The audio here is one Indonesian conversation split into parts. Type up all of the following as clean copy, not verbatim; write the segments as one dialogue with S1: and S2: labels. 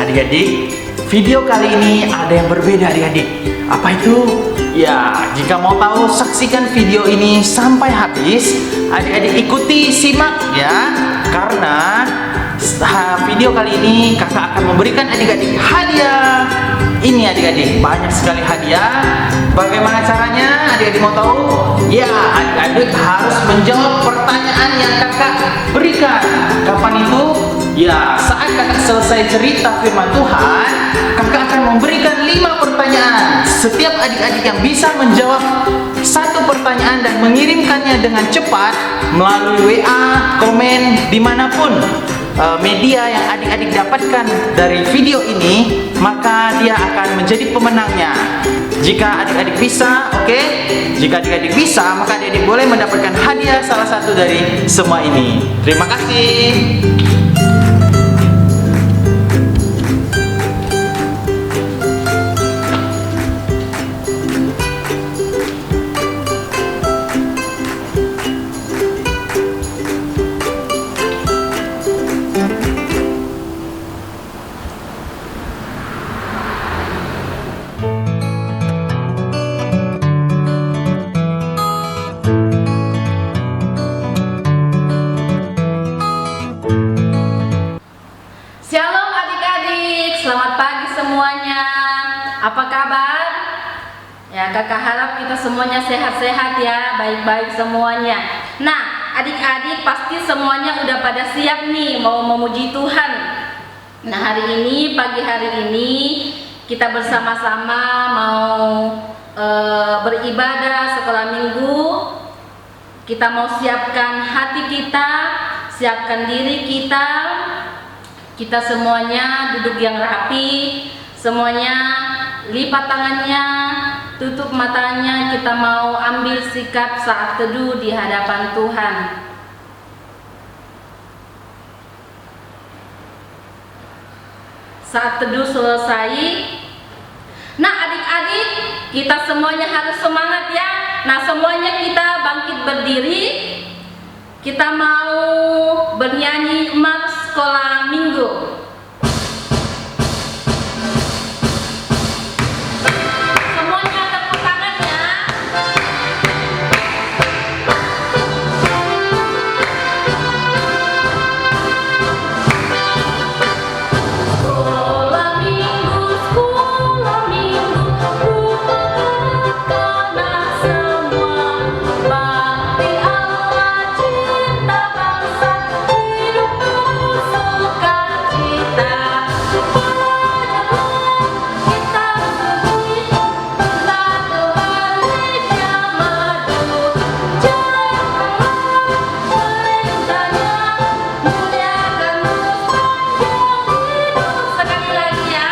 S1: Adik-adik, video kali ini ada yang berbeda adik-adik. Apa itu? Ya, jika mau tahu saksikan video ini sampai habis. Adik-adik ikuti, simak ya. Karena video kali ini kakak akan memberikan adik-adik hadiah. Ini adik-adik, banyak sekali hadiah. Bagaimana caranya? Adik-adik mau tahu? Ya, adik-adik harus menjawab pertanyaan yang kakak berikan. Kapan itu? Ya, saat kakak selesai cerita firman Tuhan, kakak akan memberikan 5 pertanyaan. Setiap adik-adik yang bisa menjawab satu pertanyaan dan mengirimkannya dengan cepat melalui WA, komen, dimanapun media yang adik-adik dapatkan dari video ini, maka dia akan menjadi pemenangnya. Jika adik-adik bisa, oke? Jika adik-adik bisa, maka adik-adik boleh mendapatkan hadiah salah satu dari semua ini. Terima kasih.
S2: Shalom adik-adik, selamat pagi semuanya. Apa kabar? Ya, kakak harap kita semuanya sehat-sehat ya, baik-baik semuanya. Nah, adik-adik pasti semuanya udah pada siap nih mau memuji Tuhan. Nah, hari ini, pagi hari ini kita bersama-sama mau beribadah sekolah minggu. Kita mau siapkan hati kita, siapkan diri kita. Kita semuanya duduk yang rapi, semuanya lipat tangannya, tutup matanya. Kita mau ambil sikap saat teduh di hadapan Tuhan. Saat teduh selesai. Nah adik-adik, kita semuanya harus semangat ya. Nah semuanya kita bangkit berdiri. Kita mau bernyanyi mars sekolah minggu. Semuanya tepuk tangannya. Sekolah minggu, bukanlah semua bakti Allah, cinta bangsa, hidup penuh sukacita. Kita berdiri, telah gereja maju, janganlah perintahnya, muliakan sepanjang hidup. Sekali lagi ya.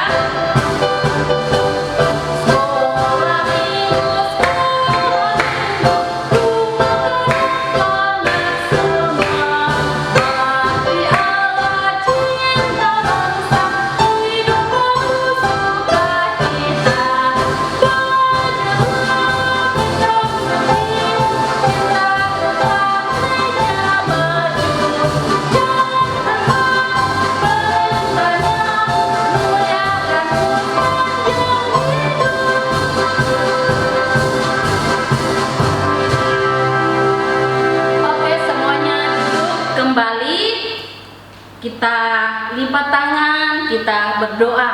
S2: Sekolah minggu, bukanlah semua bakti Allah, cinta bangsa, hidup penuh sukacita. Oke, semuanya duduk kembali. Kita lipat tangan, kita berdoa.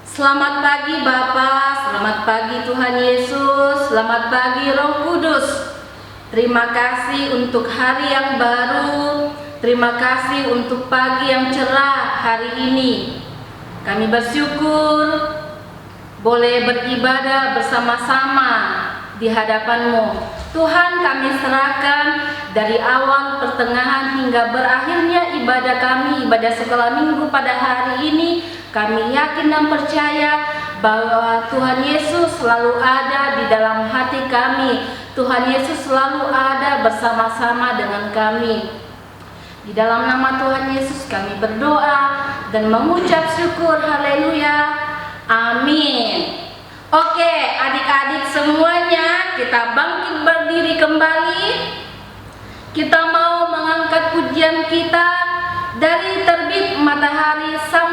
S2: Selamat pagi Bapa, selamat pagi Tuhan Yesus, selamat pagi Roh Kudus. Terima kasih untuk hari yang baru. Terima kasih untuk pagi yang cerah hari ini. Kami bersyukur boleh beribadah bersama-sama di hadapan-Mu. Tuhan, kami serahkan dari awal, pertengahan hingga berakhirnya ibadah kami, ibadah sekolah minggu pada hari ini. Kami yakin dan percaya bahwa Tuhan Yesus selalu ada di dalam hati kami. Tuhan Yesus selalu ada bersama-sama dengan kami. Di dalam nama Tuhan Yesus kami berdoa dan mengucap syukur. Haleluya. Amin. Oke, adik-adik semuanya, kita bangkit berdiri kembali. Kita mau mengangkat pujian kita dari terbit matahari sampai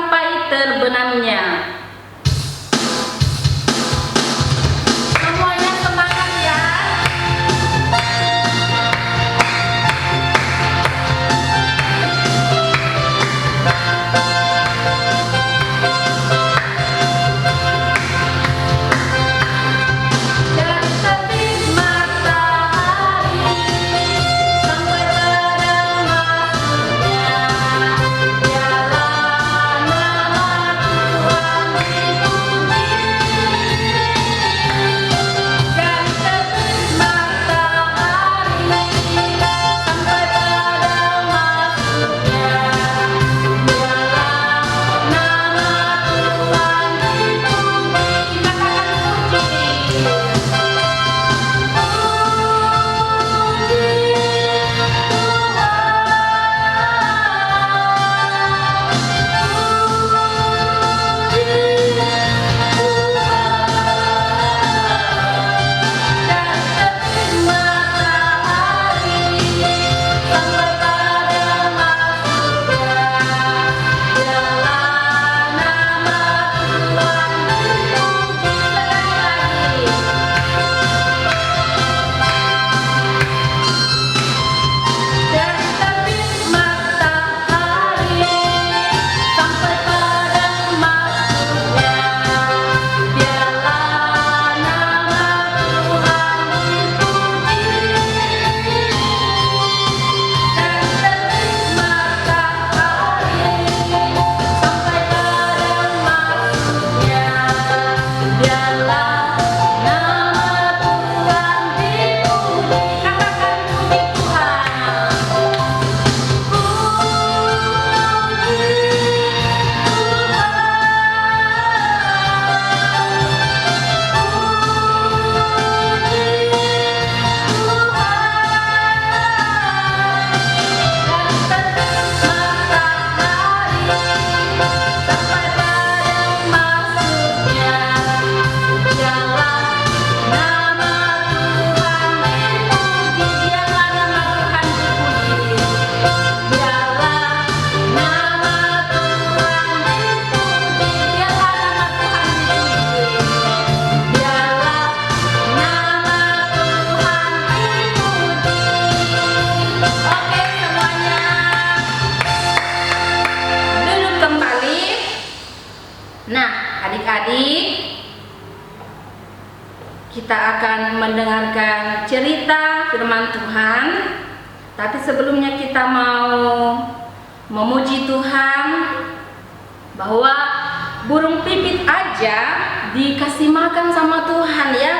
S2: kita akan mendengarkan cerita firman Tuhan. Tapi sebelumnya kita mau memuji Tuhan bahwa burung pipit aja dikasih makan sama Tuhan ya.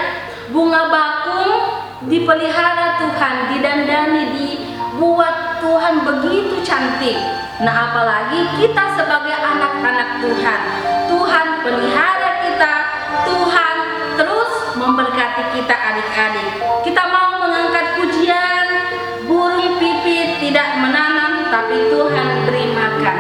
S2: Bunga bakung dipelihara Tuhan, didandani, dibuat Tuhan begitu cantik. Nah, apalagi kita sebagai anak-anak Tuhan. Tuhan pelihara kita, Tuhan terus memberkati kita adik-adik. Kita mau mengangkat pujian, burung pipit tidak menanam tapi Tuhan beri makan.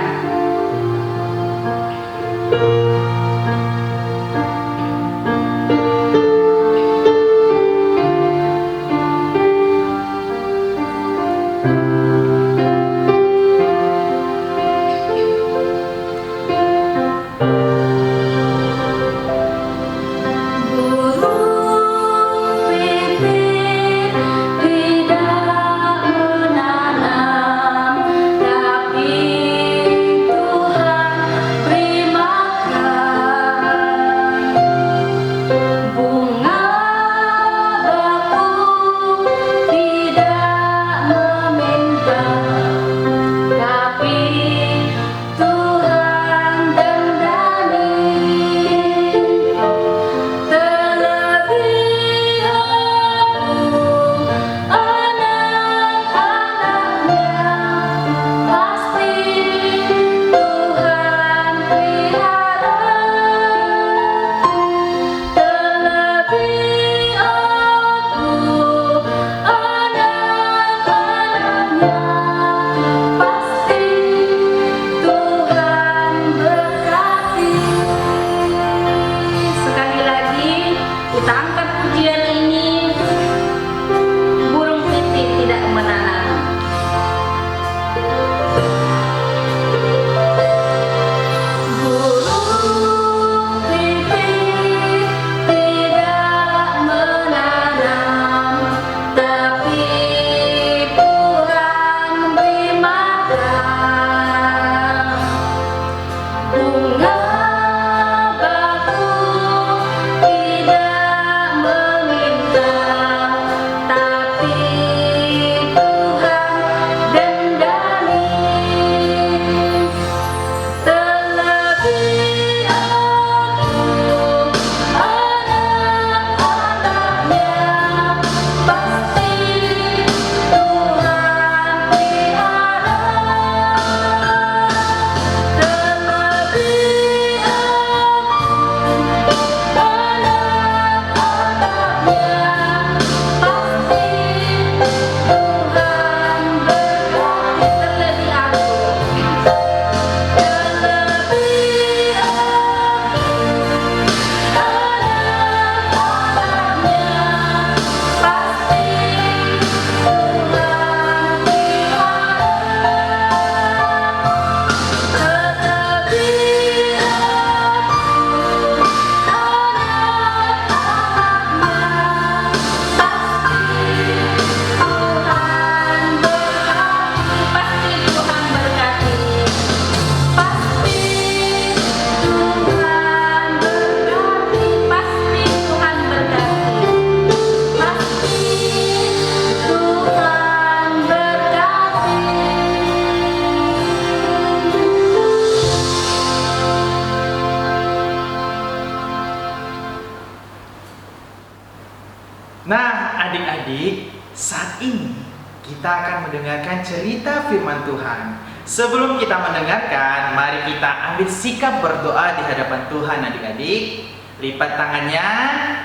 S1: Nah, adik-adik, saat ini kita akan mendengarkan cerita firman Tuhan. Sebelum kita mendengarkan, mari kita ambil sikap berdoa di hadapan Tuhan, adik-adik. Lipat tangannya,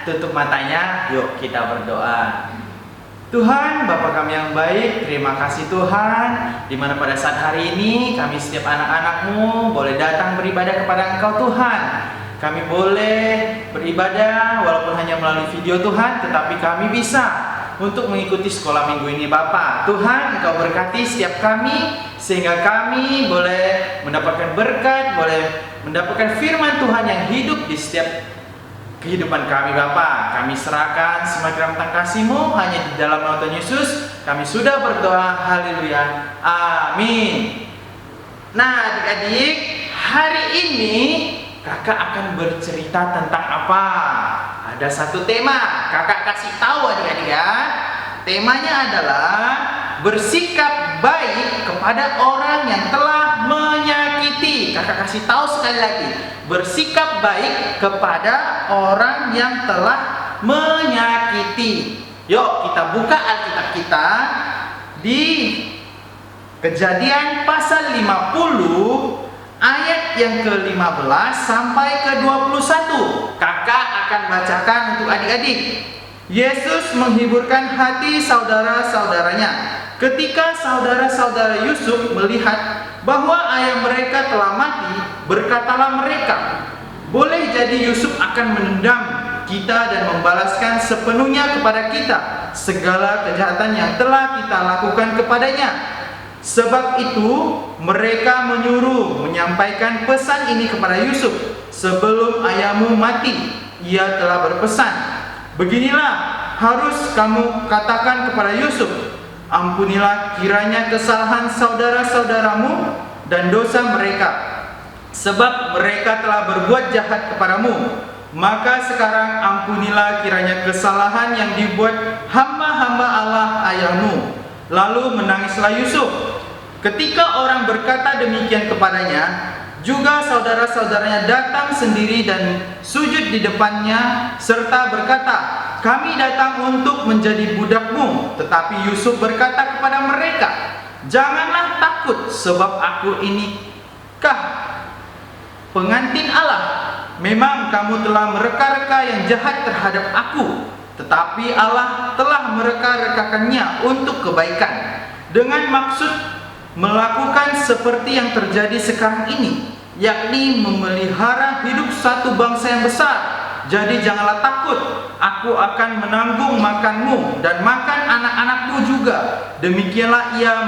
S1: tutup matanya, yuk kita berdoa. Tuhan, Bapa kami yang baik, terima kasih Tuhan, di mana pada saat hari ini kami setiap anak-anak-Mu boleh datang beribadah kepada Engkau Tuhan. Kami boleh beribadah walaupun hanya melalui video Tuhan, tetapi kami bisa untuk mengikuti sekolah minggu ini Bapa. Tuhan, Engkau berkati setiap kami sehingga kami boleh mendapatkan berkat, boleh mendapatkan firman Tuhan yang hidup di setiap kehidupan kami Bapa. Kami serahkan semua kedalam kasih-Mu hanya di dalam nama Tuhan Yesus. Kami sudah berdoa, haleluya, amin. Nah adik-adik, hari ini kakak akan bercerita tentang apa? Ada ada satu tema. Kakak kasih tahu adik-adik ya. Temanya adalah bersikap baik kepada orang yang telah menyakiti. Kakak kasih tahu sekali lagi. Bersikap baik kepada orang yang telah menyakiti. Yuk kita buka Alkitab kita di Kejadian pasal 50 ayat yang ke-15 sampai ke-21. Kakak akan bacakan untuk adik-adik. Yesus menghiburkan hati saudara-saudaranya. Ketika saudara-saudara Yusuf melihat bahwa ayah mereka telah mati, berkatalah mereka, boleh jadi Yusuf akan menendang kita dan membalaskan sepenuhnya kepada kita segala kejahatan yang telah kita lakukan kepadanya. Sebab itu mereka menyuruh menyampaikan pesan ini kepada Yusuf. Sebelum ayahmu mati, ia telah berpesan, beginilah harus kamu katakan kepada Yusuf, ampunilah kiranya kesalahan saudara-saudaramu dan dosa mereka, sebab mereka telah berbuat jahat kepadamu. Maka sekarang ampunilah kiranya kesalahan yang dibuat hamba-hamba Allah ayahmu. Lalu menangislah Yusuf. Ketika orang berkata demikian kepadanya, juga saudara-saudaranya datang sendiri dan sujud di depannya serta berkata, kami datang untuk menjadi budakmu. Tetapi Yusuf berkata kepada mereka, janganlah takut, sebab aku inikah pengantin Allah. Memang kamu telah mereka-reka yang jahat terhadap aku, tetapi Allah telah mereka-rekakannya untuk kebaikan, dengan maksud melakukan seperti yang terjadi sekarang ini, yakni memelihara hidup satu bangsa yang besar. Jadi janganlah takut, aku akan menanggung makanmu dan makan anak-anakmu juga. Demikianlah ia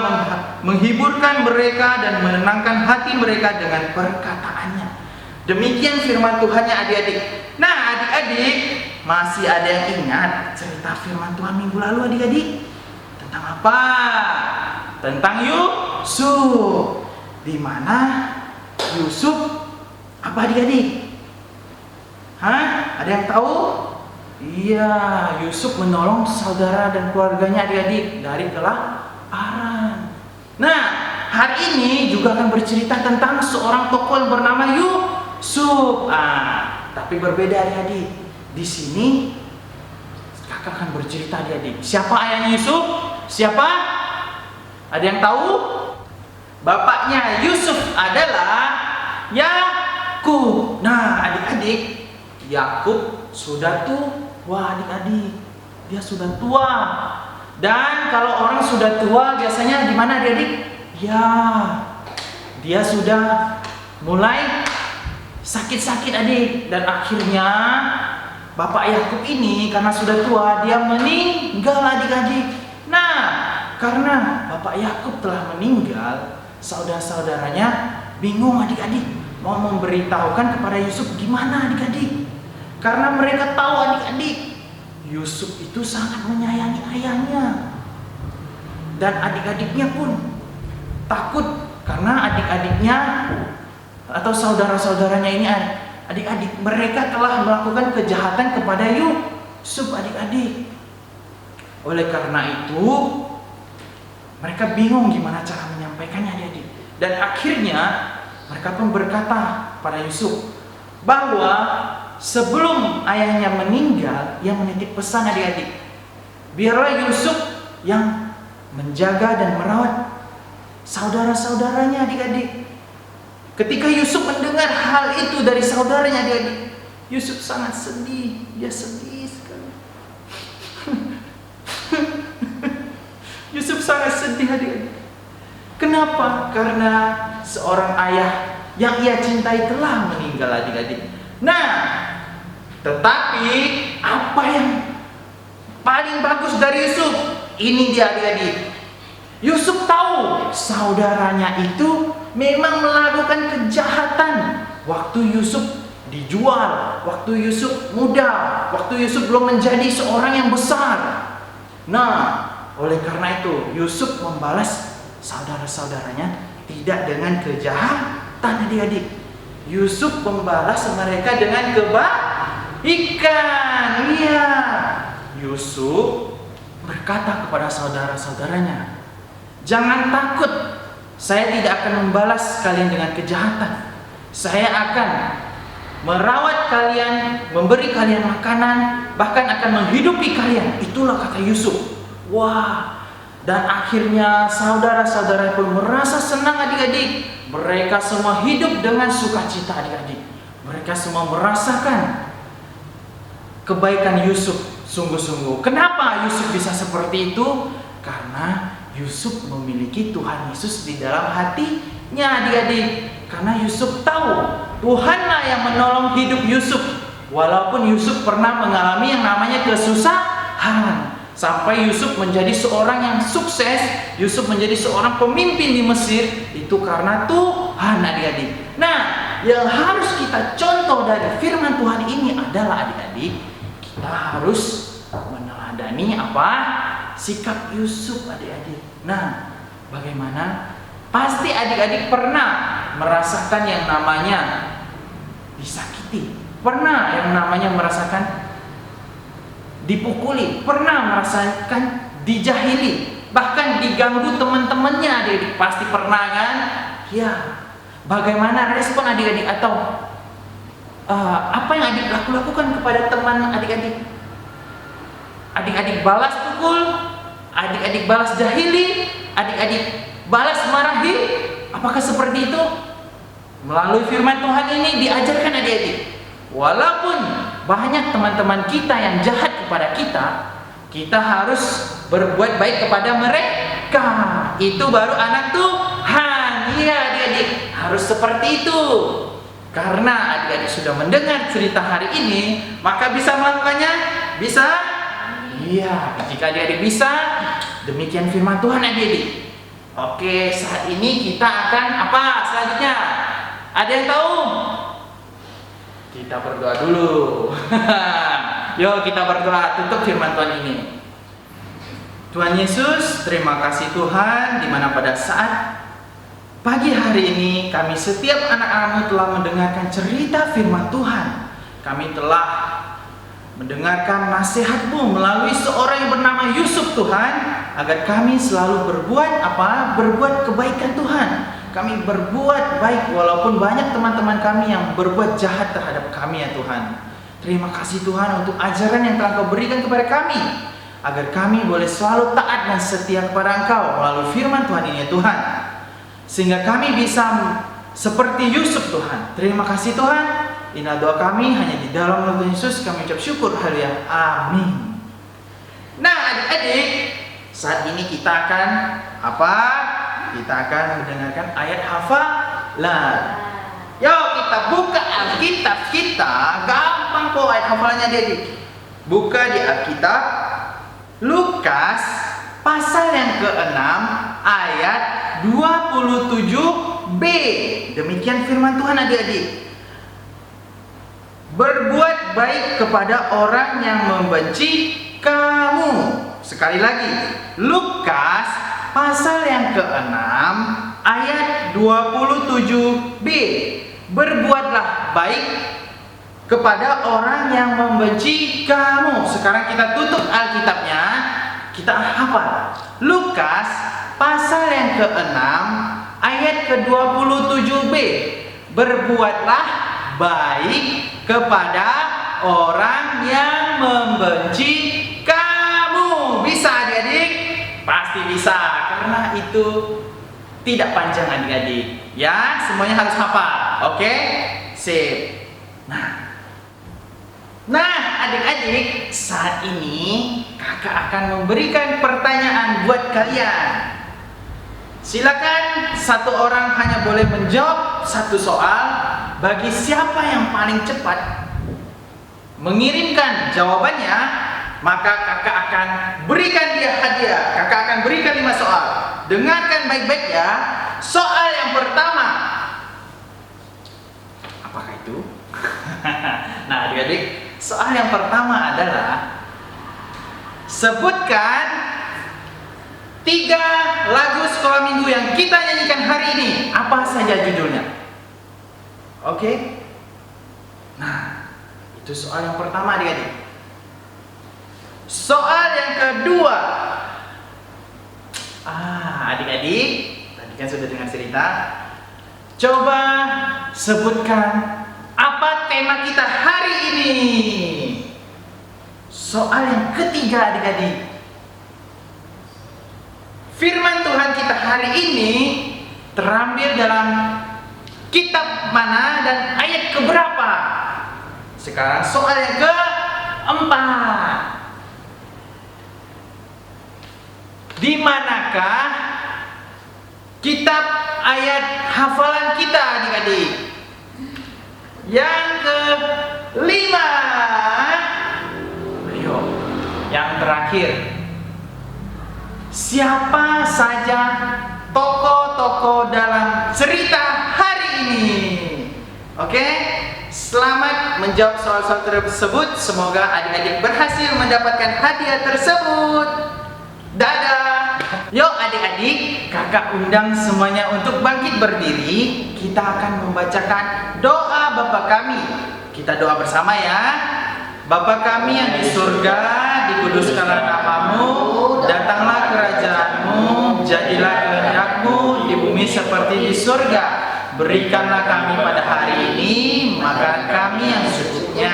S1: menghiburkan mereka dan menenangkan hati mereka dengan perkataannya. Demikian firman Tuhannya adik-adik. Nah adik-adik, masih ada yang ingat cerita firman Tuhan minggu lalu adik-adik? Tentang apa? Tentang Yusuf. Di mana Yusuf apa adik-adik? Hah? Ada yang tahu? Iya, Yusuf menolong saudara dan keluarganya adik-adik dari kelaparan. Nah, hari ini juga akan bercerita tentang seorang tokoh yang bernama Yusuf. Tapi berbeda adik-adik. Di sini kakak akan bercerita adik-adik. Siapa ayahnya Yusuf? Siapa? Ada yang tahu? Bapaknya Yusuf adalah Yakub. Nah, adik-adik, Yakub sudah tua adik-adik. Dia sudah tua. Dan kalau orang sudah tua biasanya gimana adik-adik? Ya, dia sudah mulai sakit-sakit adik. Dan akhirnya Bapak Yakub ini karena sudah tua, dia meninggal adik-adik. Nah, karena Bapak Yakub telah meninggal, saudara-saudaranya bingung adik-adik, mau memberitahukan kepada Yusuf gimana adik-adik. Karena mereka tahu adik-adik, Yusuf itu sangat menyayangi ayahnya. Dan adik-adiknya pun takut karena adik-adiknya atau saudara-saudaranya ini adik-adik, mereka telah melakukan kejahatan kepada Yusuf adik-adik. Oleh karena itu mereka bingung gimana cara menyampaikannya adik-adik. Dan akhirnya mereka pun berkata pada Yusuf bahwa sebelum ayahnya meninggal, ia menitip pesan adik-adik, biarlah Yusuf yang menjaga dan merawat saudara-saudaranya adik-adik. Ketika Yusuf mendengar hal itu dari saudaranya adik-adik, Yusuf sangat sedih. Dia sedih sekali. Yusuf sangat sedih adik-adik. Kenapa? Karena seorang ayah yang ia cintai telah meninggal adik-adik. Nah, tetapi apa yang paling bagus dari Yusuf? Ini dia adik-adik. Yusuf tahu saudaranya itu memang melakukan kejahatan waktu Yusuf dijual, waktu Yusuf muda, waktu Yusuf belum menjadi seorang yang besar. Nah, oleh karena itu Yusuf membalas saudara-saudaranya tidak dengan kejahatan adik-adik. Yusuf membalas mereka dengan ikan. Iya. Yusuf berkata kepada saudara-saudaranya, "Jangan takut, saya tidak akan membalas kalian dengan kejahatan. Saya akan merawat kalian, memberi kalian makanan, bahkan akan menghidupi kalian." Itulah kata Yusuf. Wah, dan akhirnya saudara-saudara pun merasa senang adik-adik. Mereka semua hidup dengan sukacita adik-adik. Mereka semua merasakan kebaikan Yusuf sungguh-sungguh. Kenapa Yusuf bisa seperti itu? Karena Yusuf memiliki Tuhan Yesus di dalam hatinya adik-adik. Karena Yusuf tahu Tuhanlah yang menolong hidup Yusuf. Walaupun Yusuf pernah mengalami yang namanya kesusahan. Sampai Yusuf menjadi seorang yang sukses, Yusuf menjadi seorang pemimpin di Mesir, itu karena Tuhan adik-adik. Nah, yang harus kita contoh dari firman Tuhan ini adalah adik-adik, kita harus meneladani apa? Sikap Yusuf adik-adik. Nah, bagaimana? Pasti adik-adik pernah merasakan yang namanya disakiti, pernah yang namanya merasakan dipukuli, pernah merasakan dijahili, bahkan diganggu teman-temannya adik-adik. Pasti pernah kan? Ya. Bagaimana respon adik-adik atau apa yang adik lakukan kepada teman adik-adik? Adik-adik balas pukul, adik-adik balas jahili, adik-adik balas marahi. Apakah seperti itu? Melalui firman Tuhan ini diajarkan adik-adik, walaupun banyak teman-teman kita yang jahat kepada kita, kita harus berbuat baik kepada mereka. Itu baru anak Tuhan. Iya adik-adik, harus seperti itu. Karena adik-adik sudah mendengar cerita hari ini, maka bisa melakukannya? Bisa? Iya, jika adik-adik bisa, demikian firman Tuhan adik-adik. Oke, saat ini kita akan apa selanjutnya? Ada yang tahu? Kita berdoa dulu. Yuk kita berdoa, tutup firman Tuhan ini. Tuhan Yesus, terima kasih Tuhan, di mana pada saat pagi hari ini kami setiap anak-anak-Mu telah mendengarkan cerita firman Tuhan. Kami telah mendengarkan nasihat-Mu melalui seorang yang bernama Yusuf Tuhan, agar kami selalu berbuat apa? Berbuat kebaikan Tuhan. Kami berbuat baik walaupun banyak teman-teman kami yang berbuat jahat terhadap kami ya Tuhan. Terima kasih Tuhan untuk ajaran yang telah Kau berikan kepada kami, agar kami boleh selalu taat dan setia kepada Engkau melalui firman Tuhan ini ya Tuhan. Sehingga kami bisa seperti Yusuf Tuhan. Terima kasih Tuhan. Inilah doa kami hanya di dalam nama Tuhan Yesus kami ucap syukur. Haleluya. Amin. Nah adik-adik, saat ini kita akan apa? Kita akan mendengarkan ayat hafalan. Yuk kita buka Alkitab kita. Gampang kok ayat hafalannya adik-adik. Buka di Alkitab Lukas pasal yang ke-6 ayat 27b. Demikian firman Tuhan adik-adik. Berbuat baik kepada orang yang membenci kamu. Sekali lagi, Lukas pasal yang ke-6 ayat 27b. Berbuatlah baik kepada orang yang membenci kamu. Sekarang kita tutup Alkitabnya, kita hafal. Lukas pasal yang ke-6 ayat ke-27b. Berbuatlah baik kepada orang yang membenci kamu. Bisa adik-adik? Pasti bisa, karena itu tidak panjang adik-adik. Ya, semuanya harus hafal. Oke? Sip. Nah adik-adik, saat ini kakak akan memberikan pertanyaan buat kalian. Silakan satu orang hanya boleh menjawab satu soal. Bagi siapa yang paling cepat mengirimkan jawabannya, maka kakak akan berikan dia hadiah. Kakak akan berikan 5 soal. Dengarkan baik-baik ya. Soal yang pertama. Apakah itu? Nah adik-adik, soal yang pertama adalah sebutkan 3 lagu sekolah minggu yang kita nyanyikan hari ini. Apa saja judulnya? Oke? Nah, Itu soal yang pertama adik-adik. Soal yang kedua. Adik-adik, tadi kan sudah dengar cerita. Coba sebutkan apa tema kita hari ini. Soal yang ketiga adik-adik. Firman Tuhan kita hari ini terambil dalam kitab mana dan ayat keberapa? Sekarang soal yang keempat. Di manakah kitab ayat hafalan kita adik-adik? Yang kelima. Ayo, yang terakhir. Siapa saja tokoh-tokoh dalam cerita hari ini? Oke? Selamat menjawab soal-soal tersebut. Semoga adik-adik berhasil mendapatkan hadiah tersebut. Dadah. Yuk adik-adik, kakak undang semuanya untuk bangkit berdiri. Kita akan membacakan doa Bapa kami. Kita doa bersama ya. Bapa kami yang di surga, dikuduskanlah namamu, datanglah kerajaanmu, jadilah kehendak-Mu di bumi seperti di surga. Berikanlah kami pada hari ini makanan kami yang secukupnya,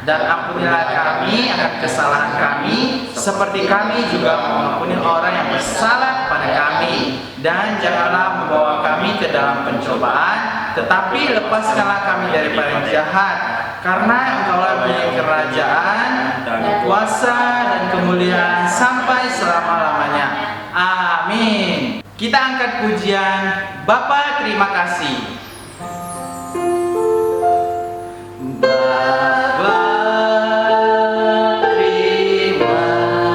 S1: dan ampunilah kami akan kesalahan kami, seperti kami juga mengampuni orang yang bersalah kepada kami. Dan janganlah membawa kami ke dalam pencobaan, tetapi lepaskanlah kami daripada yang jahat. Karena Engkaulah punya kerajaan, dan kuasa, dan kemuliaan sampai selama-lamanya. Amin. Kita angkat pujian. Bapa, terima kasih. Bapa, terima kasih. Bapa, terima kasih.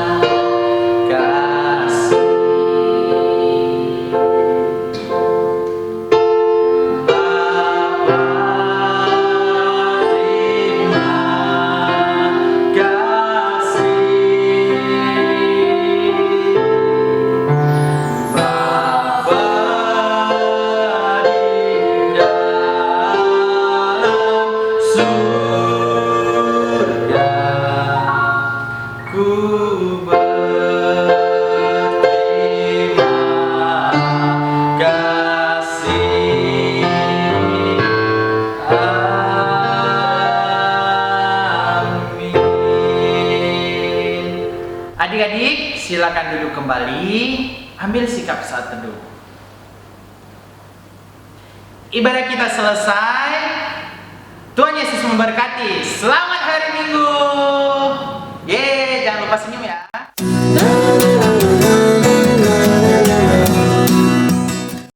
S1: Adik-adik, silakan duduk kembali. Ambil sikap saat teduh. Ibadah kita selesai. Tuhan Yesus memberkati. Selamat hari Minggu. Jangan lupa senyum ya.